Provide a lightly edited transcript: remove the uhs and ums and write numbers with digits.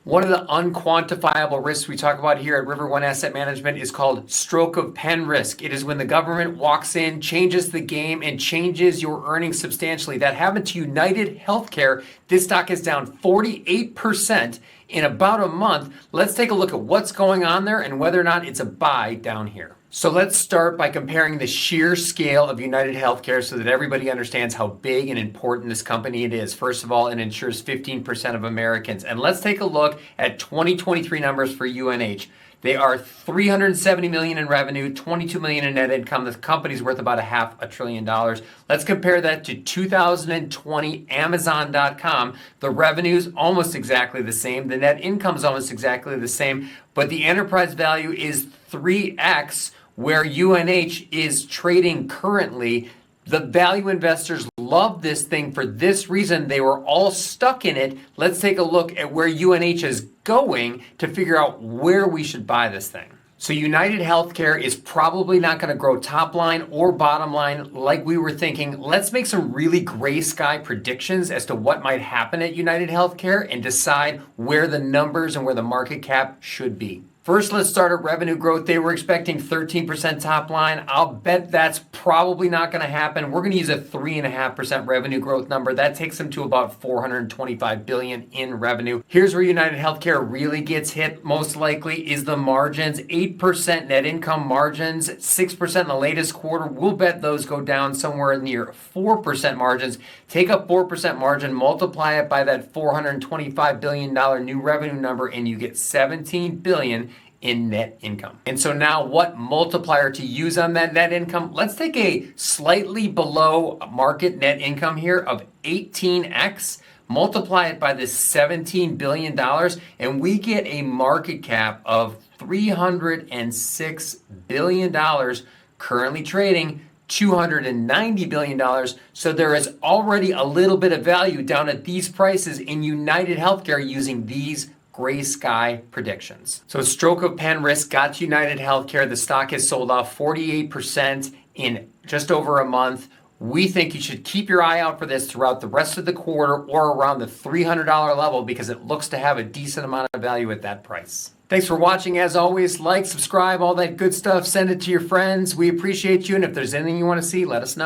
One of the unquantifiable risks we talk about here at River One Asset Management is called stroke of pen risk. It is when the government walks in, changes the game, and changes your earnings substantially. That happened to United Healthcare. This stock is down 48% in about a month. Let's take a look at what's going on there and whether or not it's a buy down here. So let's start by comparing the sheer scale of United Healthcare so that everybody understands how big and important this company it is. First of all, it insures 15% of Americans. And let's take a look at 2023 numbers for UNH. They are $370 million in revenue, $22 million in net income. The company's worth about $500 billion. Let's compare that to 2020 Amazon.com. The revenue's almost exactly the same. The net income's almost exactly the same, but the enterprise value is 3x where UNH is trading currently. The value investors love this thing for this reason. They were all stuck in it. Let's take a look at where UNH is going to figure out where we should buy this thing. So United Healthcare is probably not going to grow top line or bottom line like we were thinking. Let's make some really gray sky predictions as to what might happen at United Healthcare and decide where the numbers and where the market cap should be. First, let's start at revenue growth. They were expecting 13% top line. I'll bet that's probably not going to happen. We're going to use a 3.5% revenue growth number. That takes them to about $425 billion in revenue. Here's where United Healthcare really gets hit. Most likely is the margins. 8% net income margins, 6% in the latest quarter. We'll bet those go down somewhere near 4% margins. Take a 4% margin, multiply it by that $425 billion new revenue number, and you get $17 billion in net income. And so now what multiplier to use on that net income? Let's take a slightly below market net income here of 18x, multiply it by this $17 billion, and we get a market cap of $306 billion, currently trading $290 billion. So there is already a little bit of value down at these prices in United Healthcare using these gray sky predictions. So stroke of pen risk got to United Healthcare. The stock has sold off 48% in just over a month. We think you should keep your eye out for this throughout the rest of the quarter or around the $300 level because it looks to have a decent amount of value at that price. Thanks for watching. As always, like, subscribe, all that good stuff. Send it to your friends. We appreciate you. And if there's anything you want to see, let us know.